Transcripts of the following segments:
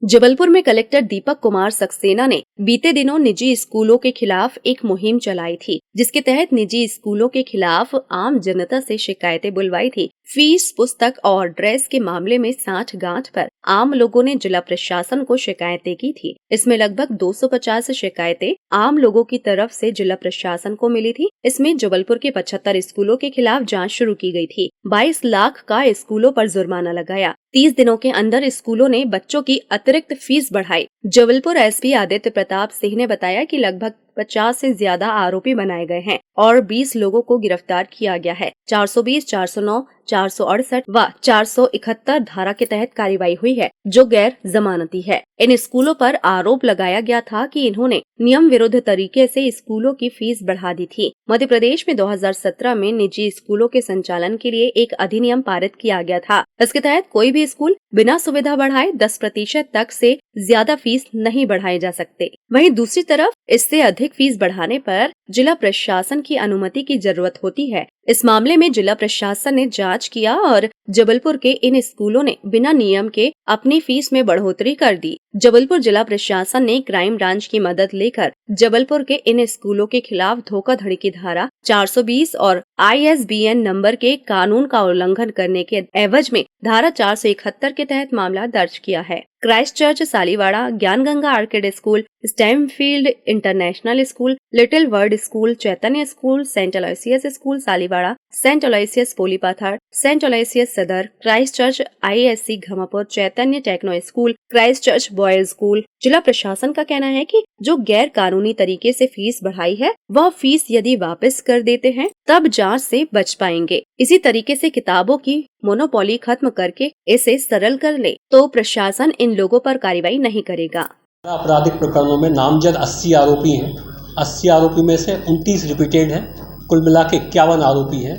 जबलपुर में कलेक्टर दीपक कुमार सक्सेना ने बीते दिनों निजी स्कूलों के खिलाफ एक मुहिम चलाई थी, जिसके तहत निजी स्कूलों के खिलाफ आम जनता से शिकायतें बुलवाई थी। फीस, पुस्तक और ड्रेस के मामले में साठ-गांठ पर आम लोगों ने जिला प्रशासन को शिकायतें की थी। इसमें लगभग 250 शिकायतें आम लोगों की तरफ से जिला प्रशासन को मिली थी। इसमें जबलपुर के 75 स्कूलों के खिलाफ जांच शुरू की गई थी। 22 लाख का स्कूलों पर जुर्माना लगाया। 30 दिनों के अंदर स्कूलों ने बच्चों की अतिरिक्त फीस बढ़ाई। जबलपुर एसपी आदित्य प्रताप सिंह ने बताया कि लगभग 50 से ज्यादा आरोपी बनाए गए हैं और 20 लोगों को गिरफ्तार किया गया है। 420, 409, 468 व 471 धारा के तहत कार्रवाई हुई है, जो गैर जमानती है। इन स्कूलों पर आरोप लगाया गया था कि इन्होंने नियम विरुद्ध तरीके से स्कूलों की फीस बढ़ा दी थी। मध्य प्रदेश में 2017 में निजी स्कूलों के संचालन के लिए एक अधिनियम पारित किया गया था। इसके तहत कोई भी स्कूल बिना सुविधा बढ़ाए 10% तक से ज्यादा फीस नहीं बढ़ाए जा सकते। वहीं दूसरी तरफ इससे अधिक फीस बढ़ाने पर जिला प्रशासन की अनुमति की जरूरत होती है। इस मामले में जिला प्रशासन ने जांच किया और जबलपुर के इन स्कूलों ने बिना नियम के अपनी फीस में बढ़ोतरी कर दी। जबलपुर जिला प्रशासन ने क्राइम ब्रांच की मदद लेकर जबलपुर के इन स्कूलों के खिलाफ धोखाधड़ी की धारा 420 और ISBN नंबर के कानून का उल्लंघन करने के एवज में धारा 471 के तहत मामला दर्ज किया है। Christ Church Saliwada, Gyan Ganga Orchid School, Stemfield International School, Little World School, Chaitanya School, Saint Aloysius School Saliwada, Saint Aloysius Polipathar, Saint Aloysius Sadar, Christ Church ISC Ghamapur, Chaitanya Techno School, Christ Church Boys School. जिला प्रशासन का कहना है कि जो गैर कानूनी तरीके से फीस बढ़ाई है, वह फीस यदि वापस कर देते हैं तब जांच से बच पाएंगे। इसी तरीके से किताबों की मोनोपोली खत्म करके इसे सरल कर ले तो प्रशासन इन लोगों पर कार्रवाई नहीं करेगा। आपराधिक प्रकरणों में नामजद 80 आरोपी हैं। 80 आरोपी में से 29 रिपीटेड हैं। कुल मिला के 51 आरोपी हैं।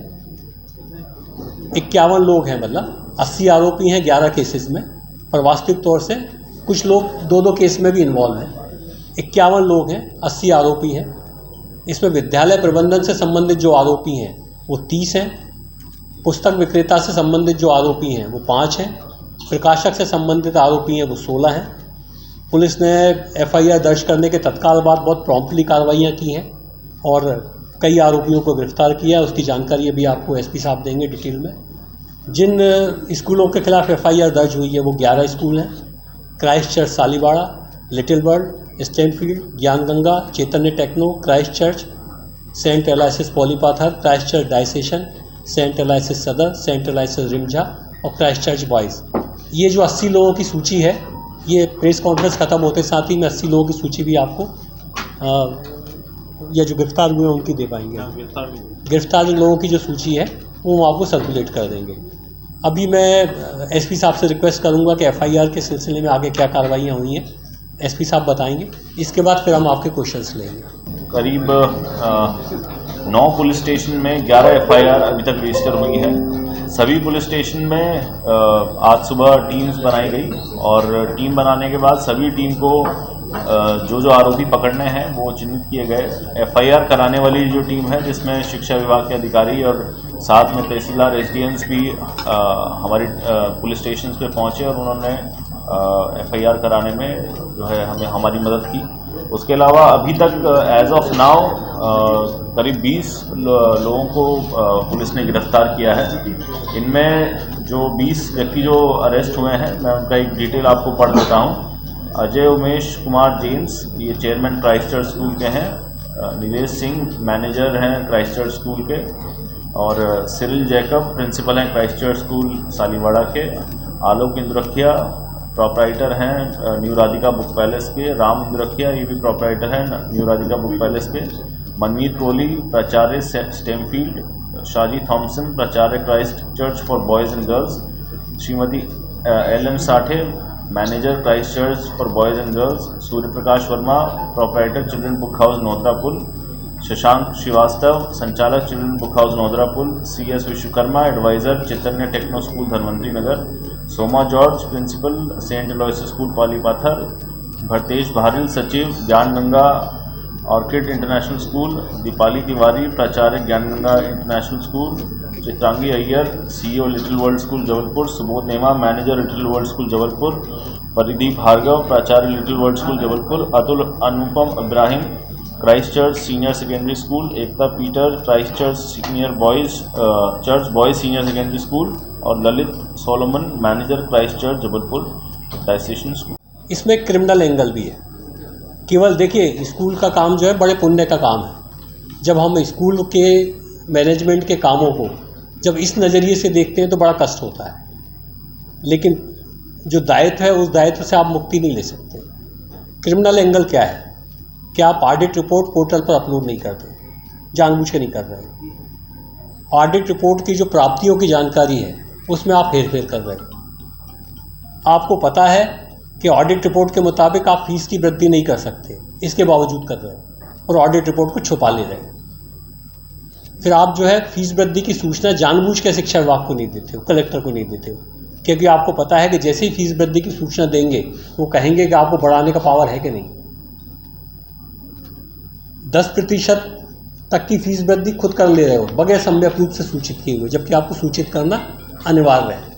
51 लोग हैं, मतलब 80 आरोपी हैं 11 केसेस में, पर वास्तविक तौर से कुछ लोग 2-2 केस में भी इन्वॉल्व हैं। 51 लोग हैं, 80 आरोपी हैं। इसमें विद्यालय प्रबंधन से संबंधित जो आरोपी हैं वो 30 हैं। पुस्तक विक्रेता से संबंधित जो आरोपी हैं वो 5 हैं। प्रकाशक से संबंधित आरोपी हैं वो 16 हैं। पुलिस ने FIR दर्ज करने के तत्काल बाद बहुत प्रॉम्प्टली कार्रवाइयाँ की हैं और कई आरोपियों को गिरफ्तार किया। उसकी जानकारी अभी आपको SP साहब देंगे डिटेल में। जिन स्कूलों के खिलाफ FIR दर्ज हुई है वो 11 स्कूल हैं। Christ Church Saliwada, Little World, Stemfield, Gyan Ganga, Chaitanya Techno, Christ Church, Saint Aloysius Polipathar, Christ Church Diocesan, Saint Aloysius Sadar, Saint Aloysius Rimjha और क्राइस्ट चर्च बॉयज़। ये जो 80 लोगों की सूची है, ये प्रेस कॉन्फ्रेंस खत्म होते साथ ही में 80 लोगों की सूची भी आपको ये जो गिरफ्तार हुए हैं उनकी दे पाएंगे। गिरफ्तार लोगों की जो सूची है वो हम आपको सर्कुलेट कर देंगे। अभी मैं SP साहब से रिक्वेस्ट करूंगा कि FIR के सिलसिले में आगे क्या कार्रवाइयाँ हुई हैं SP साहब बताएंगे। इसके बाद फिर हम आपके क्वेश्चंस लेंगे। करीब 9 पुलिस स्टेशन में 11 FIR अभी तक रजिस्टर हुई है। सभी पुलिस स्टेशन में आज सुबह टीम्स बनाई गई और टीम बनाने के बाद सभी टीम को जो आरोपी पकड़ने हैं वो चिन्हित किए गए। FIR कराने वाली जो टीम है, जिसमें शिक्षा विभाग के अधिकारी और साथ में तहसीलदार SDMs भी हमारी पुलिस स्टेशन पे पहुंचे और उन्होंने FIR कराने में जो है हमें हमारी मदद की। उसके अलावा अभी तक एज ऑफ नाउ करीब 20 लोगों को पुलिस ने गिरफ्तार किया है। इनमें जो 20 व्यक्ति जो अरेस्ट हुए हैं, मैं उनका एक डिटेल आपको पढ़ देता हूँ। अजय उमेश कुमार जेम्स, ये चेयरमैन क्राइस्ट चर्च स्कूल के हैं। निवेश सिंह मैनेजर हैं क्राइस्ट चर्च स्कूल के, और सिरिल जैकब प्रिंसिपल हैं क्राइस्ट चर्च स्कूल सालीवाड़ा के। आलोक इंद्रखिया प्रोपराइटर हैं न्यू राधिका बुक पैलेस के। राम इंद्रखिया ये भी प्रोपराइटर हैं न्यू राधिका बुक पैलेस के। मनमीत कोहली प्राचार्य स्टेमफील्ड। शाजी थॉम्सन प्राचार्य Christ Church for Boys and Girls. Shrimati LM Sathe manager Christ Church for Boys and Girls. Surya Prakash Verma proprietor Children Book House Nodrapul. Shashank Shrivastava संचालक Children Book House Nodrapul. CS Vishwakarma adviser Chaitanya Techno School Dhanvantari Nagar. Soma George principal Saint Aloysius School Palipathar. Bharatesh Bharill सचिव Gyan Ganga Orchid International School. Deepali Tiwari प्राचार्य Gyan Ganga International School. Chitrangi Iyer CEO little world school Jabalpur. Subodh Nema manager little world school Jabalpur. Paridip Bhargav, प्राचार्य little world school Jabalpur, Atul Anupam Ibrahim, Christ church senior secondary school, Ekta Peter, Christ church boys senior secondary school और Lalit Solomon, manager Christ church Jabalpur diocesan school. इसमें criminal angle भी है। केवल देखिए, school का काम जो है बड़े पुण्य का काम है। जब हम स्कूल के मैनेजमेंट के कामों को जब इस नज़रिए से देखते हैं तो बड़ा कष्ट होता है, लेकिन जो दायित्व है उस दायित्व से आप मुक्ति नहीं ले सकते। क्रिमिनल एंगल क्या है कि आप ऑडिट रिपोर्ट पोर्टल पर अपलोड नहीं करते, जानबूझ के नहीं कर रहे। ऑडिट रिपोर्ट की जो प्राप्तियों की जानकारी है उसमें आप हेर फेर कर रहे हो। आपको पता है कि ऑडिट रिपोर्ट के मुताबिक आप फीस की वृद्धि नहीं कर सकते, इसके बावजूद कर रहे हो और ऑडिट रिपोर्ट को छुपा ले रहे हो। फिर आप जो है फीस वृद्धि की सूचना जानबूझ के शिक्षा विभाग को नहीं देते हो, कलेक्टर को नहीं देते हो, क्योंकि आपको पता है कि जैसे ही फीस वृद्धि की सूचना देंगे वो कहेंगे कि आपको बढ़ाने का पावर है कि नहीं। 10% तक की फीस वृद्धि खुद कर ले रहे हो बगैर सम्यक रूप से सूचित किए हुए, जबकि आपको सूचित करना अनिवार्य है।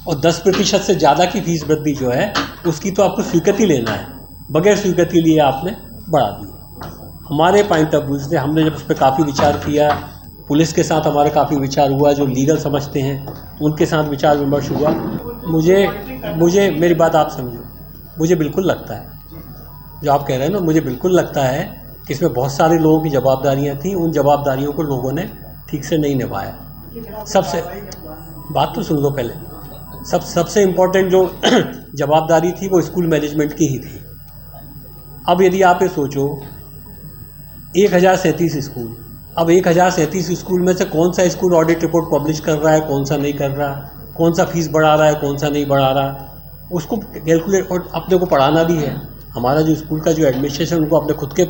और 10% से ज़्यादा की फीस वृद्धि जो है उसकी तो आपको स्वीकृति लेना है, बगैर स्वीकृति लिए आपने बढ़ा दी। हमारे पॉइंट ऑफ व्यू से हमने जब उस पर काफ़ी विचार किया, पुलिस के साथ हमारा काफ़ी विचार हुआ, जो लीगल समझते हैं उनके साथ विचार विमर्श हुआ। मुझे मेरी बात आप समझो, मुझे बिल्कुल लगता है जो आप कह रहे हैं ना, मुझे बिल्कुल लगता है कि इसमें बहुत सारे लोगों की जवाबदारियां थीं, उन जवाबदारियों को लोगों ने ठीक से नहीं निभाया। सबसे बात तो सुन लो पहले, सबसे इम्पोर्टेंट जो जवाबदारी थी वो स्कूल मैनेजमेंट की ही थी। अब यदि आप ये सोचो 1037 स्कूल, अब 1037 स्कूल में से कौन सा स्कूल ऑडिट रिपोर्ट पब्लिश कर रहा है, कौन सा नहीं कर रहा, कौन सा फीस बढ़ा रहा है, कौन सा नहीं बढ़ा रहा, उसको कैलकुलेट, और अपने को पढ़ाना भी है। हमारा जो स्कूल का जो एडमिनिस्ट्रेशन, उनको अपने खुद के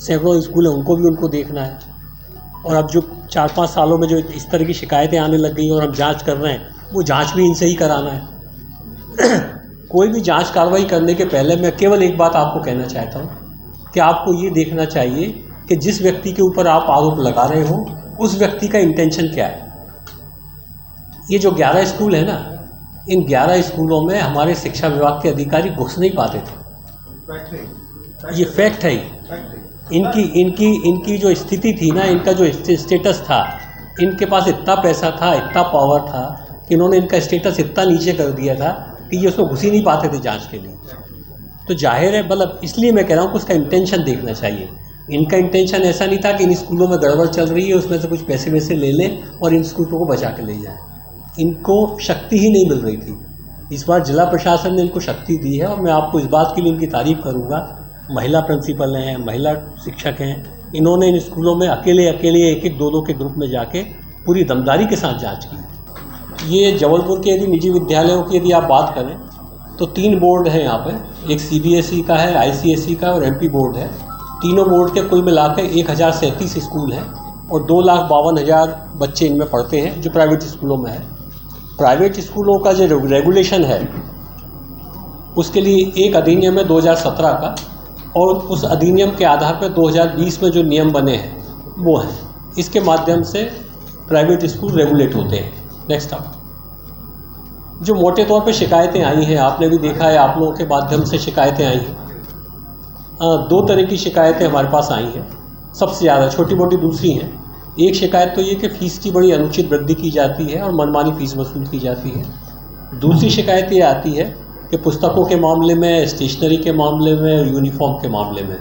सैकड़ों स्कूल हैं उनको भी उनको देखना है। और अब जो 4-5 सालों में जो इस तरह की शिकायतें आने लग गई और हम जांच कर रहे हैं, वो जांच भी इनसे ही कराना है। कोई भी जांच कार्रवाई करने के पहले मैं केवल एक बात आपको कहना चाहता हूँ कि आपको ये देखना चाहिए कि जिस व्यक्ति के ऊपर आप आरोप लगा रहे हो उस व्यक्ति का इंटेंशन क्या है। ये जो 11 स्कूल है ना, इन 11 स्कूलों में हमारे शिक्षा विभाग के अधिकारी घुस नहीं पाते थे। ये फैक्ट है। इनकी जो स्थिति थी ना, इनका जो स्टेटस था, इनके पास इतना पैसा था, इतना पावर था कि इन्होंने इनका स्टेटस इतना नीचे कर दिया था कि ये उसमें घुस ही नहीं पाते थे जांच के लिए। तो जाहिर है, मतलब इसलिए मैं कह रहा हूँ कि उसका इंटेंशन देखना चाहिए। इनका इंटेंशन ऐसा नहीं था कि इन स्कूलों में गड़बड़ चल रही है उसमें से कुछ पैसे वैसे ले लें और इन स्कूलों को बचा के ले जाएं। इनको शक्ति ही नहीं मिल रही थी। इस बार जिला प्रशासन ने इनको शक्ति दी है और मैं आपको इस बात के लिए इनकी तारीफ़ करूँगा। महिला प्रिंसिपल हैं, महिला शिक्षक हैं, इन्होंने इन स्कूलों में अकेले 1-2 के ग्रुप में जाके पूरी दमदारी के साथ जाँच की। ये जबलपुर के यदि निजी विद्यालयों की यदि आप बात करें तो 3 बोर्ड हैं यहाँ पर, एक CBSE का है, ICSE का और MP बोर्ड है। तीनों बोर्ड के कुल मिलाकर 1037 स्कूल हैं और 2,52,000 बच्चे इनमें पढ़ते हैं जो प्राइवेट स्कूलों में है। प्राइवेट स्कूलों का जो रेगुलेशन है उसके लिए एक अधिनियम है 2017 का, और उस अधिनियम के आधार पर 2020 में जो नियम बने हैं वो हैं। इसके माध्यम से प्राइवेट स्कूल रेगुलेट होते हैं। नेक्स्ट आप जो मोटे तौर पे शिकायतें आई हैं, आपने भी देखा है, आप लोगों के माध्यम से शिकायतें आई हैं। 2 तरह की शिकायतें हमारे पास आई हैं, सबसे ज़्यादा, छोटी मोटी दूसरी हैं। एक शिकायत तो ये कि फ़ीस की बड़ी अनुचित वृद्धि की जाती है और मनमानी फ़ीस वसूल की जाती है। दूसरी शिकायत ये आती है कि पुस्तकों के मामले में, स्टेशनरी के मामले में, यूनिफॉर्म के मामले में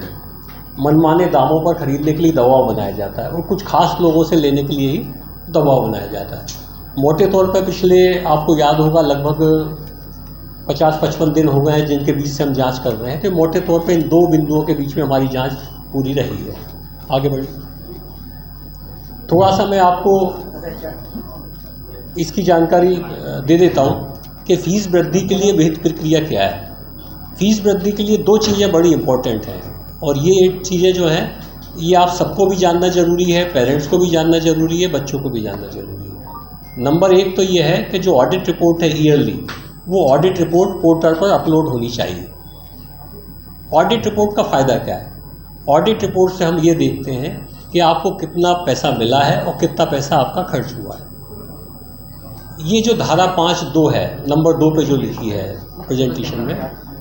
मनमाने दामों पर खरीदने के लिए दबाव बनाया जाता है और कुछ खास लोगों से लेने के लिए ही दबाव बनाया जाता है। मोटे तौर पर पिछले, आपको याद होगा, लगभग 50-55 दिन हो गए हैं जिनके बीच से हम जांच कर रहे हैं। तो मोटे तौर पे इन 2 बिंदुओं के बीच में हमारी जांच पूरी रही है। आगे बढ़िए, थोड़ा सा मैं आपको इसकी जानकारी दे देता हूँ कि फ़ीस वृद्धि के लिए विहित प्रक्रिया क्या है। फ़ीस वृद्धि के लिए 2 चीज़ें बड़ी इंपॉर्टेंट हैं और ये चीज़ें जो हैं ये आप सबको भी जानना ज़रूरी है, पेरेंट्स को भी जानना ज़रूरी है, बच्चों को भी जानना ज़रूरी है। नंबर 1 तो ये है कि जो ऑडिट रिपोर्ट है ईयरली, वो ऑडिट रिपोर्ट पोर्टल पर अपलोड होनी चाहिए। ऑडिट रिपोर्ट का फ़ायदा क्या है? ऑडिट रिपोर्ट से हम ये देखते हैं कि आपको कितना पैसा मिला है और कितना पैसा आपका खर्च हुआ है। ये जो धारा 5(2) है, नंबर 2 पे जो लिखी है प्रेजेंटेशन में,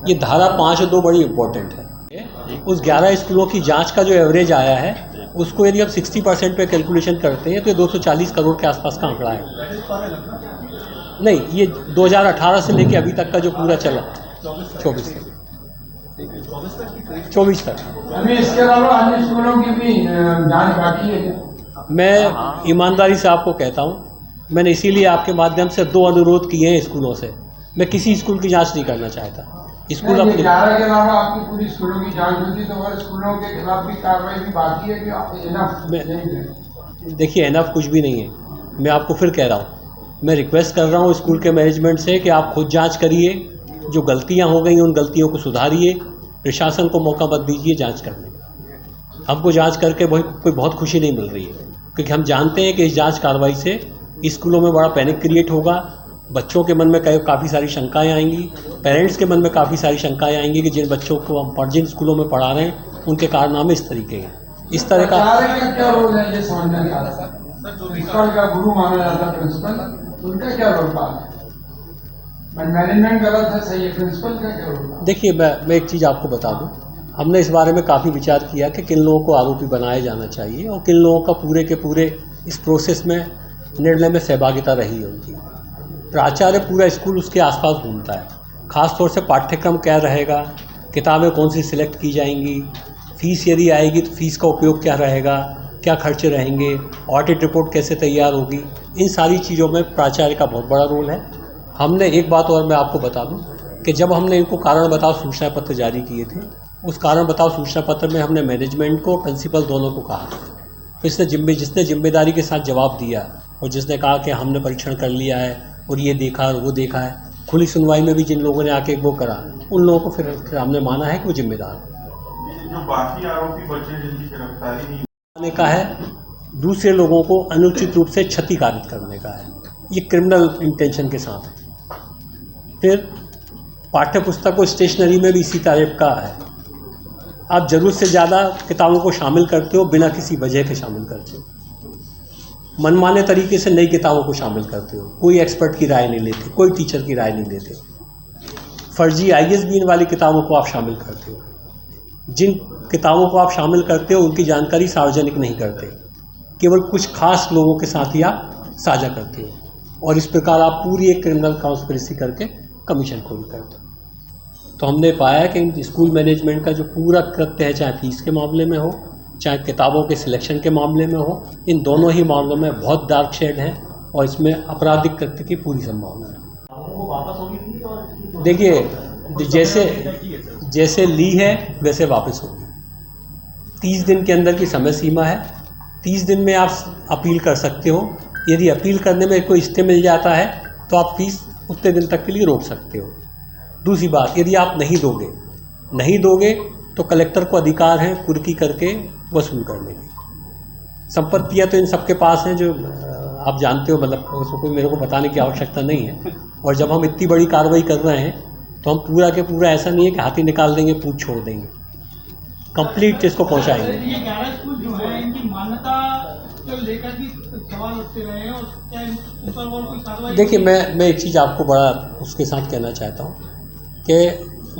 ये धारा 5(2) बड़ी इंपॉर्टेंट है। उस 11 स्कूलों की जांच का जो एवरेज आया है, उसको यदि आप 60% पे कैलकुलेशन करते हैं तो ये 240 करोड़ के आसपास का आंकड़ा है। नहीं, ये 2018 से लेके अभी तक का जो पूरा चला 24 तक। अभी इसके अलावा अन्य स्कूलों की भी जांच बाकी है। मैं ईमानदारी से आपको कहता हूँ, मैंने इसीलिए आपके माध्यम से 2 अनुरोध किए हैं स्कूलों से। मैं किसी स्कूल की जांच नहीं करना चाहता। स्कूल अपने 11 के अलावा आपकी पूरी स्कूलों की जांच होती तो और स्कूलों के खिलाफ भी कार्रवाई भी बाकी है कि आप इनफ नहीं है? देखिए, इनफ कुछ भी नहीं है। मैं आपको फिर कह रहा हूँ, मैं रिक्वेस्ट कर रहा हूँ स्कूल के मैनेजमेंट से कि आप खुद जांच करिए, जो गलतियाँ हो गई उन गलतियों को सुधारिए, प्रशासन को मौका मत दीजिए जांच करने का। हमको जांच करके कोई बहुत खुशी नहीं मिल रही है, क्योंकि हम जानते हैं कि इस जांच कार्रवाई से स्कूलों में बड़ा पैनिक क्रिएट होगा, बच्चों के मन में काफ़ी सारी शंकाएं आएंगी, पेरेंट्स के मन में काफ़ी सारी शंकाएं आएंगी कि जिन बच्चों को हम जिन स्कूलों में पढ़ा रहे हैं उनके कारनामे इस तरीके हैं। इस तरह का क्या रोल है ये समझ नहीं आ रहा। प्रिंसिपल का गुरु माना जाता है प्रिंसिपल, उनका क्या रोल है? मैनेजमेंट गलत है, सही है, प्रिंसिपल का क्या रोल है? देखिए, मैं एक चीज़ आपको बता दूं, हमने इस बारे में काफ़ी विचार किया कि किन लोगों को आरोपी बनाया जाना चाहिए और किन लोगों का पूरे के पूरे इस प्रोसेस में निर्णय में सहभागिता रही है उनकी। प्राचार्य पूरा स्कूल उसके आसपास घूमता है, ख़ास तौर से पाठ्यक्रम क्या रहेगा, किताबें कौन सी सिलेक्ट की जाएंगी, फ़ीस यदि आएगी तो फ़ीस का उपयोग क्या रहेगा, क्या खर्चे रहेंगे, ऑडिट रिपोर्ट कैसे तैयार होगी, इन सारी चीज़ों में प्राचार्य का बहुत बड़ा रोल है। हमने एक बात और मैं आपको बता दूं कि जब हमने इनको कारण बताओ सूचना पत्र जारी किए थे, उस कारण बताओ सूचना पत्र में हमने मैनेजमेंट को, प्रिंसिपल दोनों को कहा। तो जिसने जिम्मेदारी के साथ जवाब दिया और जिसने कहा कि हमने परीक्षण कर लिया है और ये देखा और वो देखा है, खुली सुनवाई में भी जिन लोगों ने आके वो करा, उन लोगों को फिर हमने माना है कि वो जिम्मेदार है। जो बाकी आरोपी बचे जिनकी गिरफ्तारी नहीं का है, दूसरे लोगों को अनुचित रूप से क्षति कारित करने का है, ये क्रिमिनल इंटेंशन के साथ है। फिर पाठ्य पुस्तक और स्टेशनरी में भी इसी टाइप का है। आप ज़रूरत से ज़्यादा किताबों को शामिल करते हो, बिना किसी वजह के शामिल करते हो, मनमाने तरीके से नई किताबों को शामिल करते हो, कोई एक्सपर्ट की राय नहीं लेते, कोई टीचर की राय नहीं लेते, फर्जी ISBN वाली किताबों को आप शामिल करते हो, जिन किताबों को आप शामिल करते हो उनकी जानकारी सार्वजनिक नहीं करते, केवल कुछ खास लोगों के साथ ही आप साझा करते हो, और इस प्रकार आप पूरी एक क्रिमिनल कॉन्स्पिरेसी करके कमीशन खोरी करते हो। तो हमने पाया कि स्कूल मैनेजमेंट का जो पूरा कृत्य है, चाहे फीस के मामले में हो, चाहे किताबों के सिलेक्शन के मामले में हो, इन दोनों ही मामलों में बहुत डार्क शेड है और इसमें आपराधिक कृत्य की पूरी संभावना है। देखिए, जैसे ली है वैसे वापस होगी। 30 दिन के अंदर की समय सीमा है, 30 दिन में आप अपील कर सकते हो। यदि अपील करने में कोई स्टे मिल जाता है तो आप फीस उतने दिन तक के लिए रोक सकते हो। दूसरी बात, यदि आप नहीं दोगे तो कलेक्टर को अधिकार है कुर्की करके वसूल करने की। संपत्तियां तो इन सबके पास हैं, जो आप जानते हो, मतलब उसको कोई मेरे को बताने की आवश्यकता नहीं है। और जब हम इतनी बड़ी कार्रवाई कर रहे हैं तो हम पूरा के पूरा ऐसा नहीं है कि हाथी निकाल देंगे पूछ छोड़ देंगे, कंप्लीट इसको पहुंचाएंगे। ये 11 स्कूल जो है इनकी मान्यता को लेकर भी सवाल उठते रहे हैं और क्या इन पर और कोई कार्रवाई? देखिए, मैं एक चीज़ आपको बड़ा उसके साथ कहना चाहता हूँ कि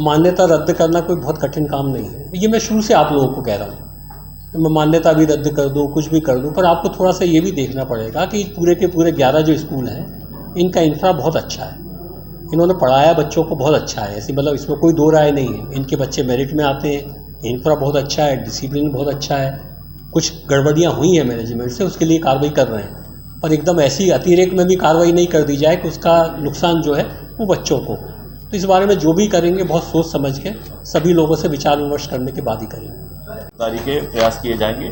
मान्यता रद्द करना कोई बहुत कठिन काम नहीं है। ये मैं शुरू से आप लोगों को कह रहा हूँ, मैं मान्यता भी रद्द कर दूँ, कुछ भी कर दूँ, पर आपको थोड़ा सा ये भी देखना पड़ेगा कि पूरे के पूरे 11 जो स्कूल हैं इनका इंफ्रा बहुत अच्छा है, इन्होंने पढ़ाया बच्चों को बहुत अच्छा है, ऐसी मतलब इसमें कोई दो राय नहीं है। इनके बच्चे मेरिट में आते हैं, इंफ्रा बहुत अच्छा है, डिसिप्लिन बहुत अच्छा है। कुछ गड़बड़ियाँ हुई हैं मैनेजमेंट से, उसके लिए कार्रवाई कर रहे हैं, पर एकदम ऐसी अतिरेक में भी कार्रवाई नहीं कर दी जाए कि उसका नुकसान जो है वो बच्चों को। तो इस बारे में जो भी करेंगे बहुत सोच समझ के सभी लोगों से विचार विमर्श करने के बाद ही करेंगे। के प्रयास किए जाएंगे,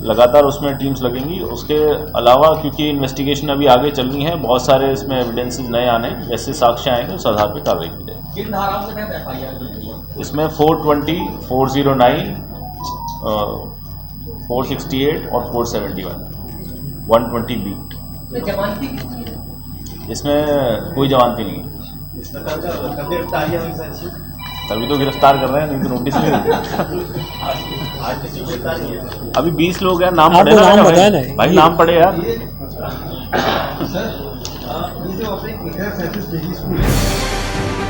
लगातार उसमें टीम्स लगेंगी। उसके अलावा क्योंकि इन्वेस्टिगेशन अभी आगे चलनी है, बहुत सारे इसमें एविडेंसेस नए आने, जैसे साक्ष्य आएंगे उस आधार पर कार्रवाई की जाएगी। किन धाराओं के तहत FIR? इसमें 420, 409, 468 और 471, 120B। इसमें कोई जमानती नहीं है। तभी तो गिरफ्तार कर रहे हैं, नहीं तो नोटिस नहीं देते। अभी 20 लोग हैं, नाम पड़े ना भाई, नाम पड़े यार। है 37 निजी स्कूल है।